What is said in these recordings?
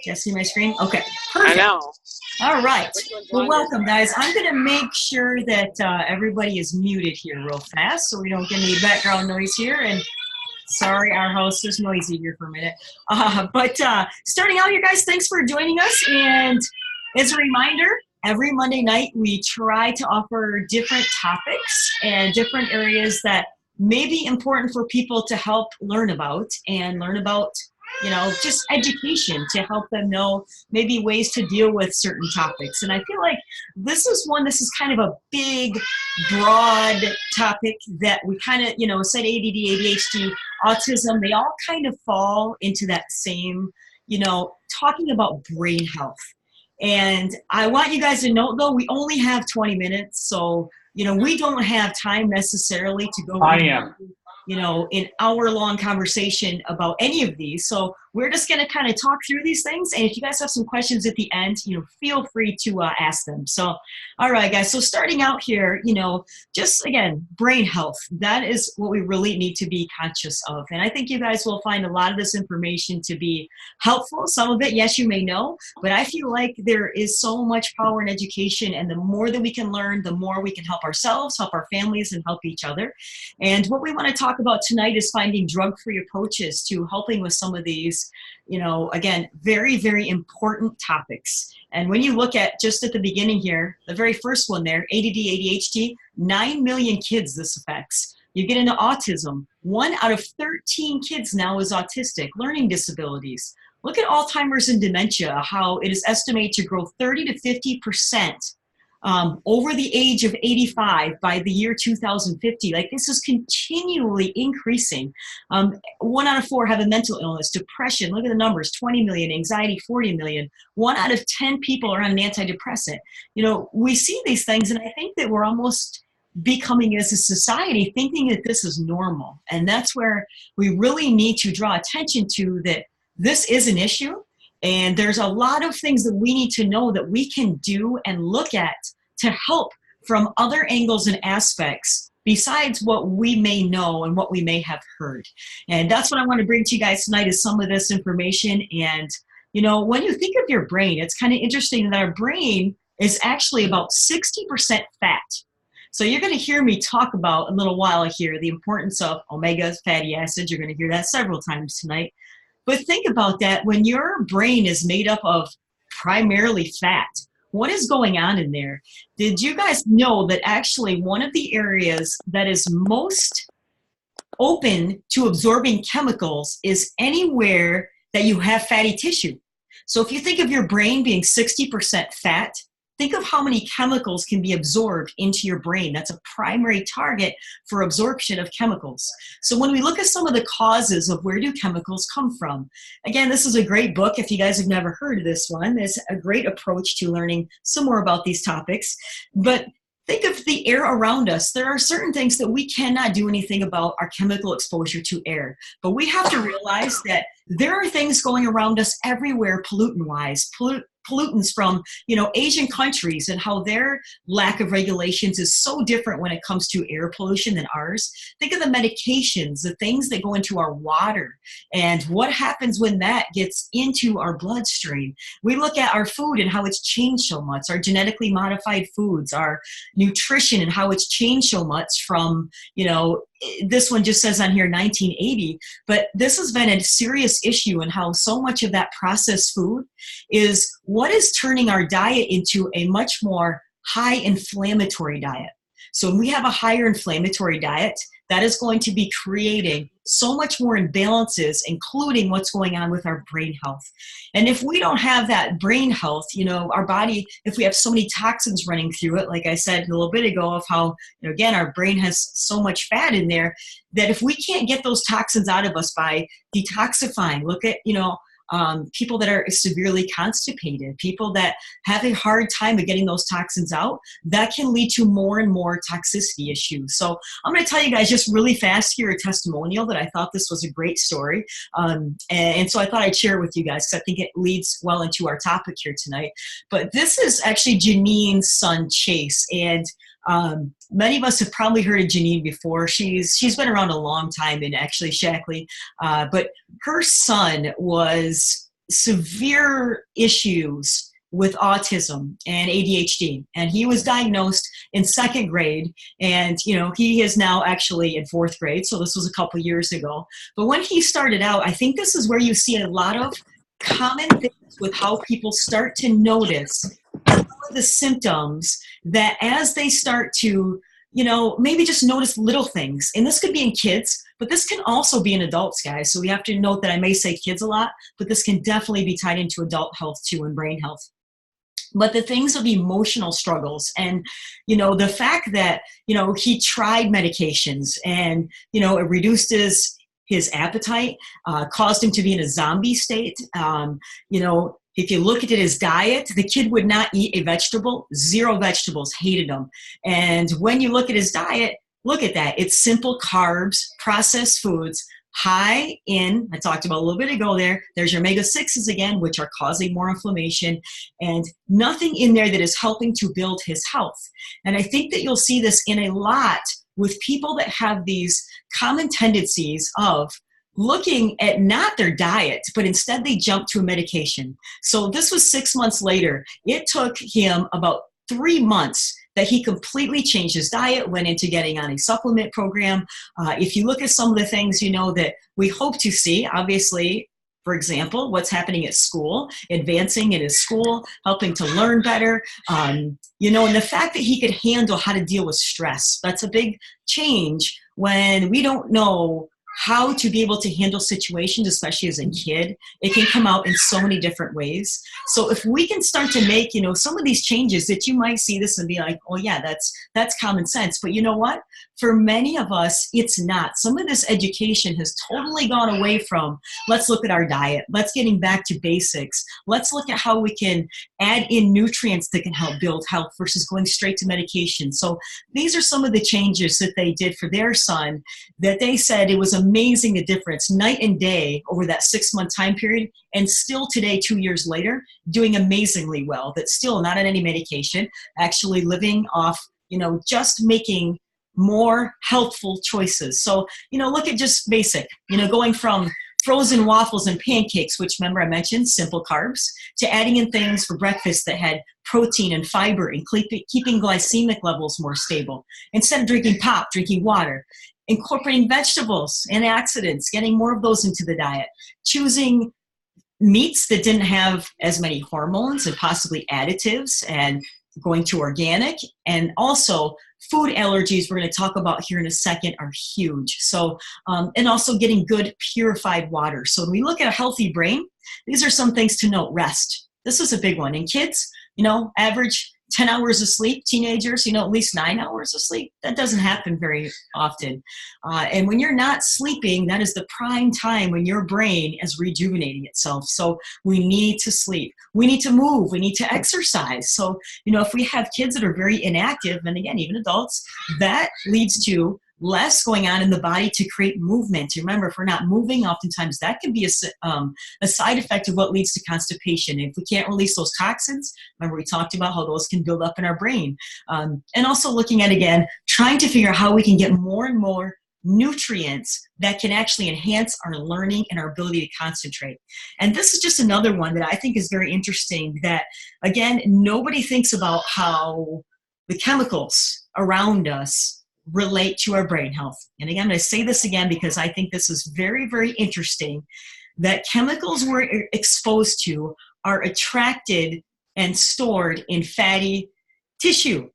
Do you see my screen? Okay, I perfect. know. All right. Well, welcome, guys. I'm going to make sure that everybody is muted here real fast so we don't get any background noise here. And sorry, our host is noisy here for a minute. But starting out here, guys, thanks for joining us. And as a reminder, every Monday night we try to offer different topics and different areas that may be important for people to help learn about just education to help them know maybe ways to deal with certain topics. And I feel like this is kind of a big, broad topic that we kind of, said ADD, ADHD, autism, they all kind of fall into that same, talking about brain health. And I want you guys to know, though, we only have 20 minutes, so, we don't have time necessarily to go an hour-long conversation about any of these. So we're just going to kind of talk through these things. And if you guys have some questions at the end, feel free to ask them. So, all right, guys. So starting out here, just again, brain health. That is what we really need to be conscious of. And I think you guys will find a lot of this information to be helpful. Some of it, yes, you may know, but I feel like there is so much power in education. And the more that we can learn, the more we can help ourselves, help our families, and help each other. And what we want to talk about tonight is finding drug-free approaches to helping with some of these, again, very, very important topics. And when you look at just at the beginning here, the very first one there, ADD, ADHD, 9 million kids this affects. You get into autism. 1 out of 13 kids now is autistic, learning disabilities. Look at Alzheimer's and dementia, how it is estimated to grow 30 to 50% over the age of 85 by the year 2050. Like, this is continually increasing. 1 out of 4 have a mental illness, depression. Look at the numbers, 20 million, anxiety, 40 million. 1 out of 10 people are on an antidepressant. We see these things, and I think that we're almost becoming, as a society, thinking that this is normal. And that's where we really need to draw attention to that this is an issue. And there's a lot of things that we need to know that we can do and look at to help from other angles and aspects besides what we may know and what we may have heard. And that's what I want to bring to you guys tonight, is some of this information. And, when you think of your brain, it's kind of interesting that our brain is actually about 60% fat. So you're going to hear me talk about in a little while here the importance of omegas, fatty acids. You're going to hear that several times tonight. But think about that. When your brain is made up of primarily fat, what is going on in there? Did you guys know that actually one of the areas that is most open to absorbing chemicals is anywhere that you have fatty tissue? So if you think of your brain being 60% fat, think of how many chemicals can be absorbed into your brain. That's a primary target for absorption of chemicals. So when we look at some of the causes of where do chemicals come from, again, this is a great book. If you guys have never heard of this one, it's a great approach to learning some more about these topics. But think of the air around us. There are certain things that we cannot do anything about, our chemical exposure to air. But we have to realize that there are things going around us everywhere, pollutant-wise, pollutants from Asian countries, and how their lack of regulations is so different when it comes to air pollution than ours. Think of the medications, the things that go into our water, and what happens when that gets into our bloodstream. We look at our food and how it's changed so much, our genetically modified foods, our nutrition, and how it's changed so much from, this one just says on here 1980, but this has been a serious issue in how so much of that processed food is what is turning our diet into a much more high inflammatory diet. So when we have a higher inflammatory diet, that is going to be creating so much more imbalances, including what's going on with our brain health. And if we don't have that brain health, our body, if we have so many toxins running through it, like I said a little bit ago of how, again, our brain has so much fat in there, that if we can't get those toxins out of us by detoxifying, look at, people that are severely constipated, people that have a hard time of getting those toxins out, that can lead to more and more toxicity issues. So I'm going to tell you guys just really fast here a testimonial that I thought this was a great story. And so I thought I'd share it with you guys because I think it leads well into our topic here tonight. But this is actually Janine's son, Chase. And Many of us have probably heard of Janine before. She's been around a long time, and actually Shackley, but her son was severe issues with autism and ADHD, and he was diagnosed in 2nd grade, and he is now actually in 4th grade, so this was a couple years ago. But when he started out, I think this is where you see a lot of common things with how people start to notice some of the symptoms, that as they start to maybe just notice little things. And this could be in kids, but this can also be in adults, guys. So we have to note that I may say kids a lot, but this can definitely be tied into adult health too, and brain health. But the things of emotional struggles, and the fact that he tried medications, and it reduced his appetite, caused him to be in a zombie state. If you look at his diet, the kid would not eat a vegetable, 0 vegetables, hated them. And when you look at his diet, look at that. It's simple carbs, processed foods, high in, I talked about a little bit ago there's your omega-6s again, which are causing more inflammation, and nothing in there that is helping to build his health. And I think that you'll see this in a lot with people that have these common tendencies of looking at not their diet, but instead they jump to a medication. So this was 6 months later. It took him about 3 months that he completely changed his diet, went into getting on a supplement program. If you look at some of the things, that we hope to see, obviously, for example, what's happening at school, advancing in his school, helping to learn better, and the fact that he could handle how to deal with stress. That's a big change when we don't know how to be able to handle situations, especially as a kid. It can come out in so many different ways. So if we can start to make, some of these changes that you might see this and be like, oh yeah, that's common sense. But you know what? For many of us, it's not. Some of this education has totally gone away from, let's look at our diet. Let's getting back to basics. Let's look at how we can add in nutrients that can help build health versus going straight to medication. So these are some of the changes that they did for their son, that they said it was amazing, the difference night and day over that 6-month time period, and still today, 2 years later, doing amazingly well. That's still not on any medication, actually living off, just making more healthful choices. So, look at just basic, going from frozen waffles and pancakes, which remember I mentioned, simple carbs, to adding in things for breakfast that had protein and fiber and keeping glycemic levels more stable. Instead of drinking pop, drinking water. Incorporating vegetables, antioxidants, getting more of those into the diet. Choosing meats that didn't have as many hormones and possibly additives, and going to organic. And also food allergies, we're going to talk about here in a second, are huge. So, and also getting good purified water. So when we look at a healthy brain, these are some things to note. Rest. This is a big one. In kids, average 10 hours of sleep. Teenagers, at least 9 hours of sleep. That doesn't happen very often. And when you're not sleeping, that is the prime time when your brain is rejuvenating itself. So we need to sleep. We need to move. We need to exercise. So, if we have kids that are very inactive, and again, even adults, that leads to less going on in the body to create movement. Remember, if we're not moving, oftentimes that can be a side effect of what leads to constipation. If we can't release those toxins, remember we talked about how those can build up in our brain. And also looking at, again, trying to figure out how we can get more and more nutrients that can actually enhance our learning and our ability to concentrate. And this is just another one that I think is very interesting, that, again, nobody thinks about how the chemicals around us relate to our brain health. And again, I'm going to say this again because I think this is very, very interesting, that chemicals we're exposed to are attracted and stored in fatty tissue,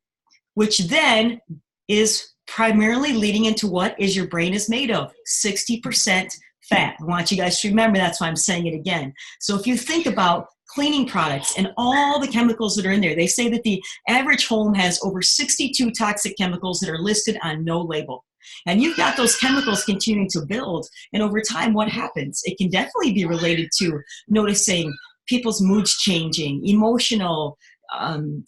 which then is primarily leading into what is your brain is made of, 60% fat. I want you guys to remember, that's why I'm saying it again. So if you think about cleaning products and all the chemicals that are in there, they say that the average home has over 62 toxic chemicals that are listed on no label. And you've got those chemicals continuing to build. And over time, what happens? It can definitely be related to noticing people's moods changing, emotional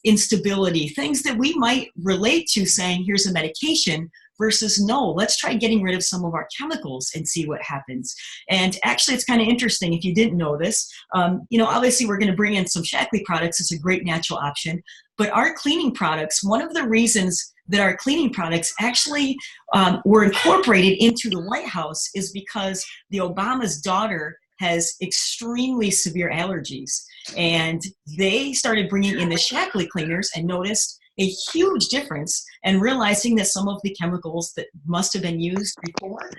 instability, things that we might relate to saying, here's a medication, versus no, let's try getting rid of some of our chemicals and see what happens. And actually, it's kind of interesting if you didn't know this. Obviously, we're going to bring in some Shackley products. It's a great natural option. But our cleaning products, one of the reasons that our cleaning products actually were incorporated into the White House is because the Obama's daughter has extremely severe allergies. And they started bringing in the Shaklee cleaners and noticed a huge difference, and realizing that some of the chemicals that must have been used before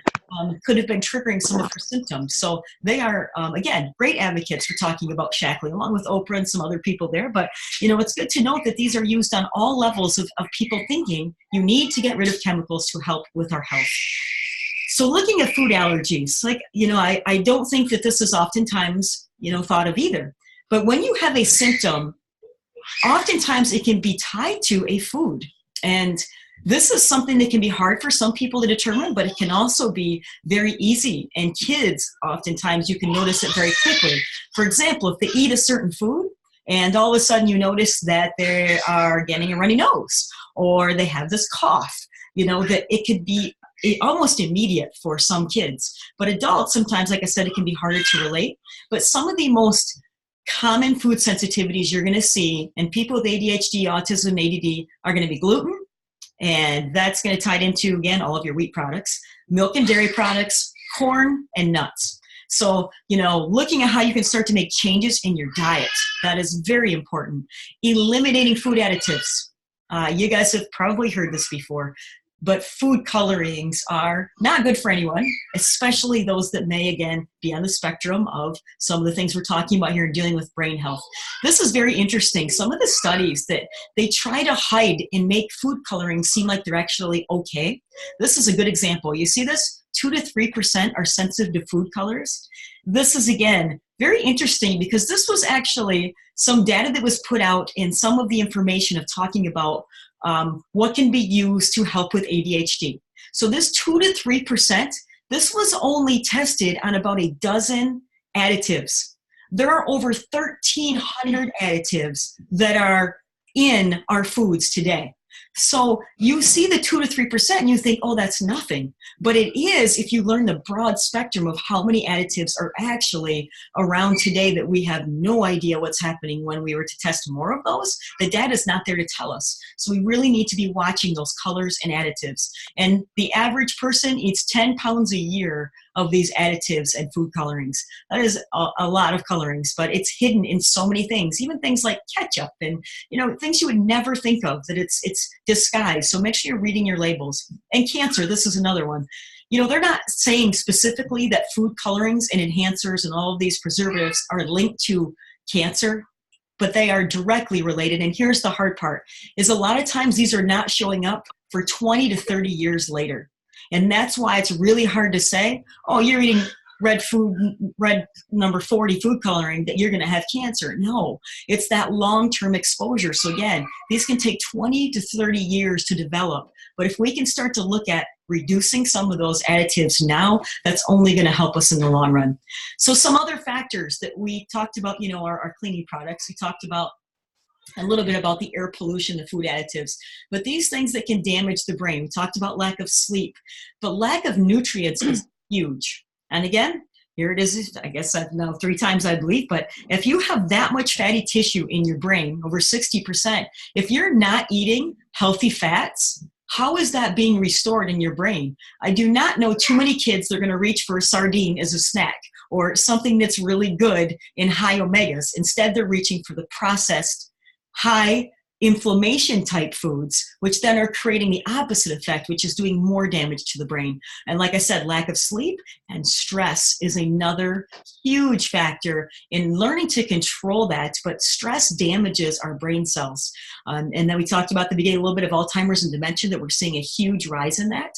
could have been triggering some of her symptoms. So they are, again, great advocates for talking about Shaklee, along with Oprah and some other people there. But, it's good to note that these are used on all levels of people thinking you need to get rid of chemicals to help with our health. So looking at food allergies, I don't think that this is oftentimes, thought of either. But when you have a symptom, oftentimes it can be tied to a food. And this is something that can be hard for some people to determine, but it can also be very easy. And kids, oftentimes you can notice it very quickly. For example, if they eat a certain food and all of a sudden you notice that they are getting a runny nose or they have this cough, that it could be almost immediate for some kids. But adults, sometimes, like I said, it can be harder to relate. But some of the most common food sensitivities you're going to see in people with ADHD, autism, ADD are going to be gluten, and that's going to tie into, again, all of your wheat products, milk and dairy products, corn, and nuts. So, looking at how you can start to make changes in your diet, that is very important. Eliminating food additives. You guys have probably heard this before, but food colorings are not good for anyone, especially those that may, again, be on the spectrum of some of the things we're talking about here and dealing with brain health. This is very interesting. Some of the studies that they try to hide and make food coloring seem like they're actually okay. This is a good example. You see this? 2 to 3% are sensitive to food colors. This is, again, very interesting because this was actually some data that was put out in some of the information of talking about what can be used to help with ADHD. So this 2 to 3%, this was only tested on about a dozen additives. There are over 1,300 additives that are in our foods today. So you see the 2 to 3% and you think, oh, that's nothing. But it is if you learn the broad spectrum of how many additives are actually around today that we have no idea what's happening when we were to test more of those. The data is not there to tell us. So we really need to be watching those colors and additives. And the average person eats 10 pounds a year of these additives and food colorings. That is a lot of colorings, but it's hidden in so many things, even things like ketchup and things you would never think of, that it's disguised. So make sure you're reading your labels. And cancer, this is another one. They're not saying specifically that food colorings and enhancers and all of these preservatives are linked to cancer, but they are directly related. And here's the hard part, is a lot of times these are not showing up for 20 to 30 years later. And that's why it's really hard to say, oh, you're eating red number 40 food coloring that you're going to have cancer. No, it's that long-term exposure. So again, these can take 20 to 30 years to develop. But if we can start to look at reducing some of those additives now, that's only going to help us in the long run. So some other factors that we talked about, our cleaning products. We talked about a little bit about the air pollution, the food additives, but these things that can damage the brain. We talked about lack of sleep, but lack of nutrients is huge. And again, here it is, I guess I've now 3 times I believe, but if you have that much fatty tissue in your brain, over 60%, if you're not eating healthy fats, how is that being restored in your brain? I do not know too many kids that are going to reach for a sardine as a snack or something that's really good in high omegas. Instead, they're reaching for the processed high inflammation type foods, which then are creating the opposite effect, which is doing more damage to the brain. And like I said, lack of sleep and stress is another huge factor in learning to control that, but stress damages our brain cells. And then we talked about at the beginning a little bit of Alzheimer's and dementia, that we're seeing a huge rise in that.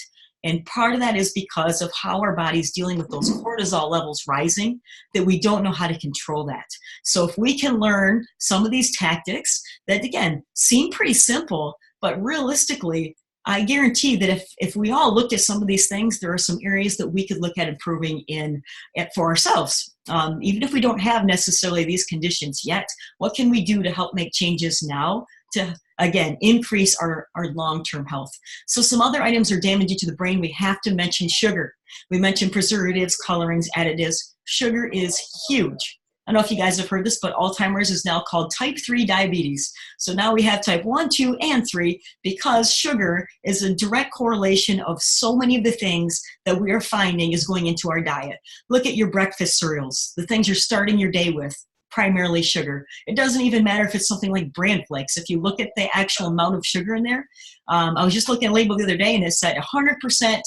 And part of that is because of how our body's dealing with those cortisol levels rising, that we don't know how to control that. So if we can learn some of these tactics that, again, seem pretty simple, but realistically, I guarantee that if we all looked at some of these things, there are some areas that we could look at improving for ourselves. Even if we don't have necessarily these conditions yet, what can we do to help make changes now to, again, increase our long-term health? So some other items are damaging to the brain. We have to mention sugar. We mentioned preservatives, colorings, additives. Sugar is huge. I don't know if you guys have heard this, but Alzheimer's is now called type 3 diabetes. So now we have type 1, 2, and 3 because sugar is a direct correlation of so many of the things that we are finding is going into our diet. Look at your breakfast cereals, the things you're starting your day with, primarily sugar. It doesn't even matter if it's something like bran flakes. If you look at the actual amount of sugar in there, I was just looking at a label the other day and it said 100%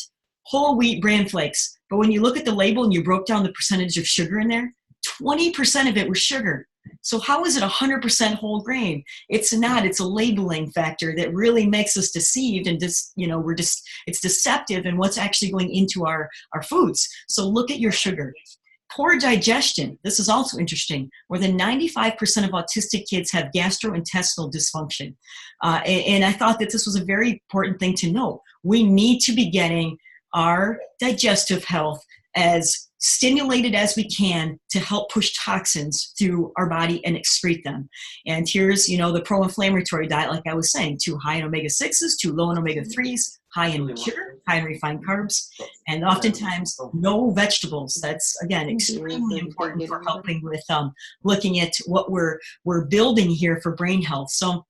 whole wheat bran flakes. But when you look at the label and you broke down the percentage of sugar in there, 20% of it was sugar. So how is it 100% whole grain? It's not. It's a labeling factor that really makes us deceived and just, it's deceptive in what's actually going into our foods. So look at your sugar. Poor digestion. This is also interesting. More than 95% of autistic kids have gastrointestinal dysfunction. And I thought that this was a very important thing to note. We need to be getting our digestive health as stimulated as we can to help push toxins through our body and excrete them. And here's, the pro-inflammatory diet, like I was saying, too high in omega-6s, too low in omega-3s, high in sugar, high in refined carbs, and oftentimes no vegetables. That's, again, extremely important for helping with looking at what we're building here for brain health. So,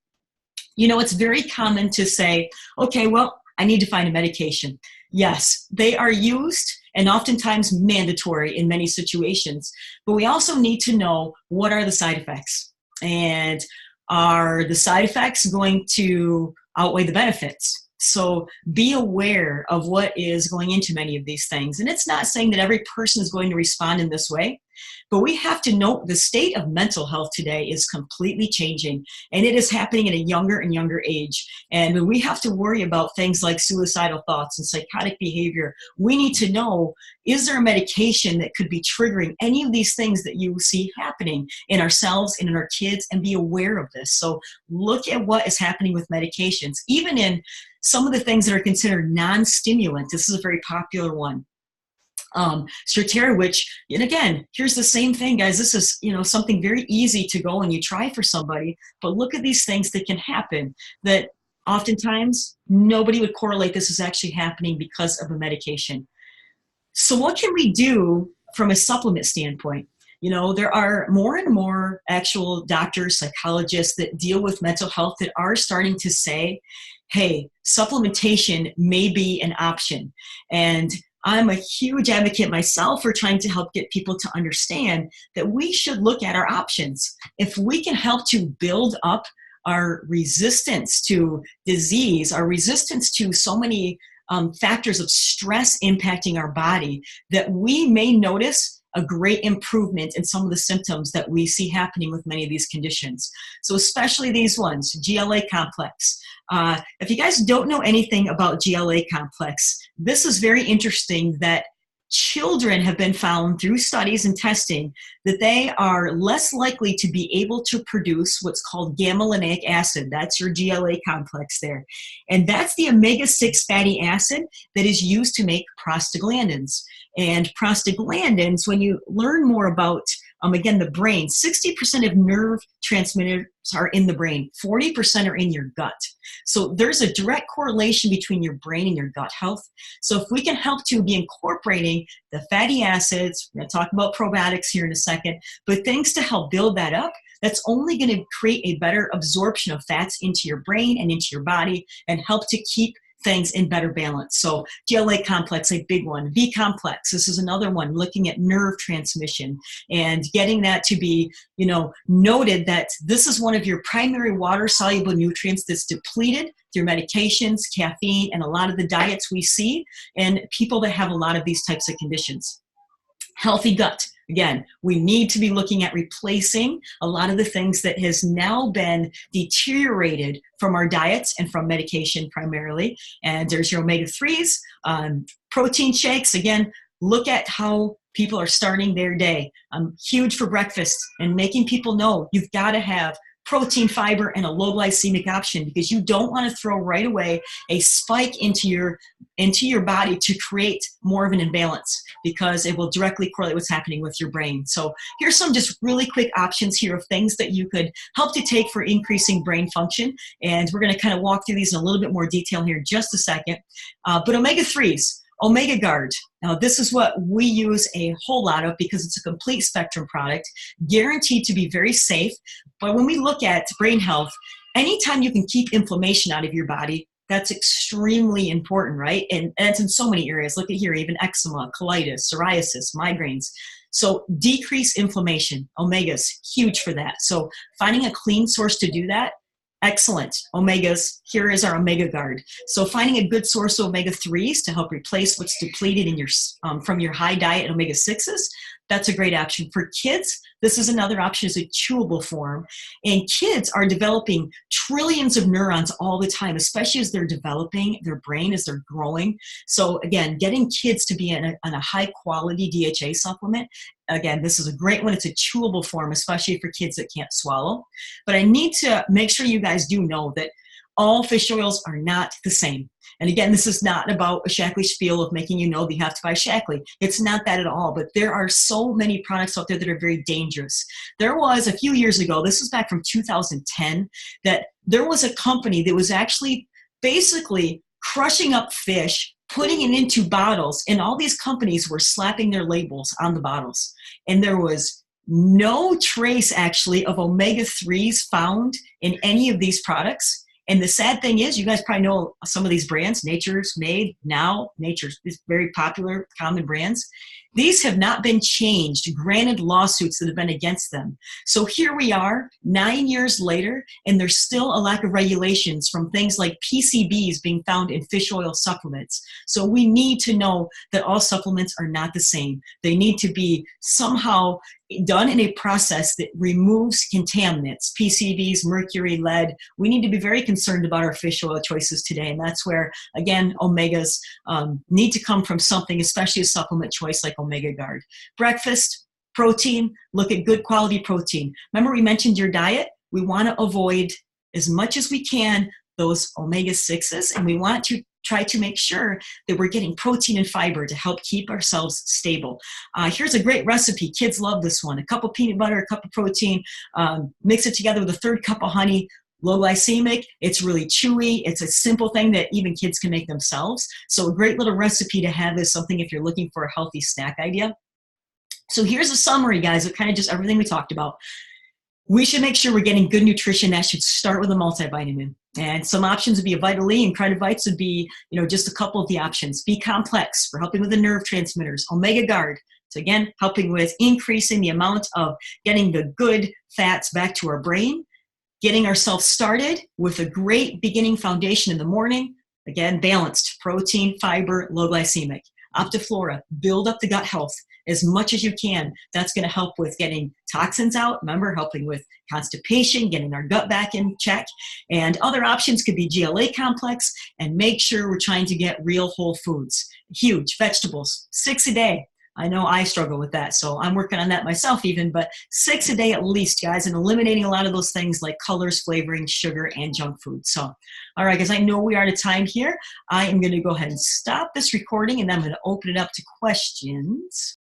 it's very common to say, okay, well, I need to find a medication. Yes, they are used and oftentimes mandatory in many situations, but we also need to know what are the side effects, and are the side effects going to outweigh the benefits? So be aware of what is going into many of these things. And it's not saying that every person is going to respond in this way, but we have to note the state of mental health today is completely changing, and it is happening at a younger and younger age. And we have to worry about things like suicidal thoughts and psychotic behavior. We need to know, is there a medication that could be triggering any of these things that you see happening in ourselves and in our kids, and be aware of this. So look at what is happening with medications, even in some of the things that are considered non-stimulant. This is a very popular one. Strattera, which, and again, here's the same thing, guys. This is, something very easy to go and you try for somebody, but look at these things that can happen that oftentimes nobody would correlate this is actually happening because of a medication. So what can we do from a supplement standpoint? There are more and more actual doctors, psychologists that deal with mental health that are starting to say, hey, supplementation may be an option. And I'm a huge advocate myself for trying to help get people to understand that we should look at our options. If we can help to build up our resistance to disease, our resistance to so many factors of stress impacting our body, that we may notice a great improvement in some of the symptoms that we see happening with many of these conditions. So especially these ones, GLA complex. If you guys don't know anything about GLA complex, this is very interesting that children have been found through studies and testing that they are less likely to be able to produce what's called gamma-linolenic acid. That's your GLA complex there. And that's the omega-6 fatty acid that is used to make prostaglandins. And prostaglandins, when you learn more about, again, the brain, 60% of nerve transmitters are in the brain, 40% are in your gut. So there's a direct correlation between your brain and your gut health. So if we can help to be incorporating the fatty acids, we're going to talk about probiotics here in a second, but things to help build that up, that's only going to create a better absorption of fats into your brain and into your body and help to keep things in better balance. So GLA complex, a big one. B complex, this is another one, looking at nerve transmission and getting that to be, noted that this is one of your primary water-soluble nutrients that's depleted through medications, caffeine, and a lot of the diets we see in people that have a lot of these types of conditions. Healthy gut. Again, we need to be looking at replacing a lot of the things that has now been deteriorated from our diets and from medication primarily. And there's your omega-3s, protein shakes. Again, look at how people are starting their day. Huge for breakfast and making people know you've got to have protein, fiber, and a low glycemic option, because you don't want to throw right away a spike into your body to create more of an imbalance, because it will directly correlate what's happening with your brain. So here's some just really quick options here of things that you could help to take for increasing brain function. And we're going to kind of walk through these in a little bit more detail here in just a second. But omega-3s. Omega Guard. Now, this is what we use a whole lot of because it's a complete spectrum product, guaranteed to be very safe. But when we look at brain health, anytime you can keep inflammation out of your body, that's extremely important, right? And it's in so many areas. Look at here, even eczema, colitis, psoriasis, migraines. So decrease inflammation. Omegas, huge for that. So finding a clean source to do that, excellent. Omegas, here is our Omega Guard. So finding a good source of omega-3s to help replace what's depleted in your from your high diet omega-6s, that's a great option. For kids, this is another option, is a chewable form. And kids are developing trillions of neurons all the time, especially as they're developing their brain, as they're growing. So again, getting kids to be on a high quality DHA supplement, again, this is a great one. It's a chewable form, especially for kids that can't swallow. But I need to make sure you guys do know that all fish oils are not the same. And again, this is not about a Shaklee spiel of making you know that you have to buy Shaklee. It's not that at all, but there are so many products out there that are very dangerous. There was a few years ago, this was back from 2010, that there was a company that was actually basically crushing up fish, putting it into bottles, and all these companies were slapping their labels on the bottles. And there was no trace actually of omega-3s found in any of these products. And the sad thing is, you guys probably know some of these brands, Nature's Made, Now, Nature's is very popular, common brands. These have not been changed, granted lawsuits that have been against them. So here we are, 9 years later, and there's still a lack of regulations from things like PCBs being found in fish oil supplements. So we need to know that all supplements are not the same. They need to be somehow done in a process that removes contaminants, PCBs, mercury, lead. We need to be very concerned about our fish oil choices today. And that's where, again, omegas need to come from something, especially a supplement choice like Omega Guard. Breakfast, protein, look at good quality protein. Remember we mentioned your diet? We want to avoid as much as we can those omega-6s, and we want to try to make sure that we're getting protein and fiber to help keep ourselves stable. Here's a great recipe. Kids love this one. A cup of peanut butter, a cup of protein, mix it together with a third cup of honey. Low glycemic, it's really chewy. It's a simple thing that even kids can make themselves. So a great little recipe to have is something if you're looking for a healthy snack idea. So here's a summary, guys, of kind of just everything we talked about. We should make sure we're getting good nutrition. That should start with a multivitamin. And some options would be a Vital E, and Credivites would be, just a couple of the options. B Complex for helping with the nerve transmitters. Omega Guard, so again, helping with increasing the amount of getting the good fats back to our brain. Getting ourselves started with a great beginning foundation in the morning. Again, balanced protein, fiber, low glycemic. Optiflora, build up the gut health as much as you can. That's going to help with getting toxins out. Remember, helping with constipation, getting our gut back in check. And other options could be GLA complex, and make sure we're trying to get real whole foods. Huge vegetables, 6 a day. I know I struggle with that, so I'm working on that myself even, but 6 a day at least, guys, and eliminating a lot of those things like colors, flavoring, sugar, and junk food. So, all right, guys, I know we are out of time here. I am going to go ahead and stop this recording, and then I'm going to open it up to questions.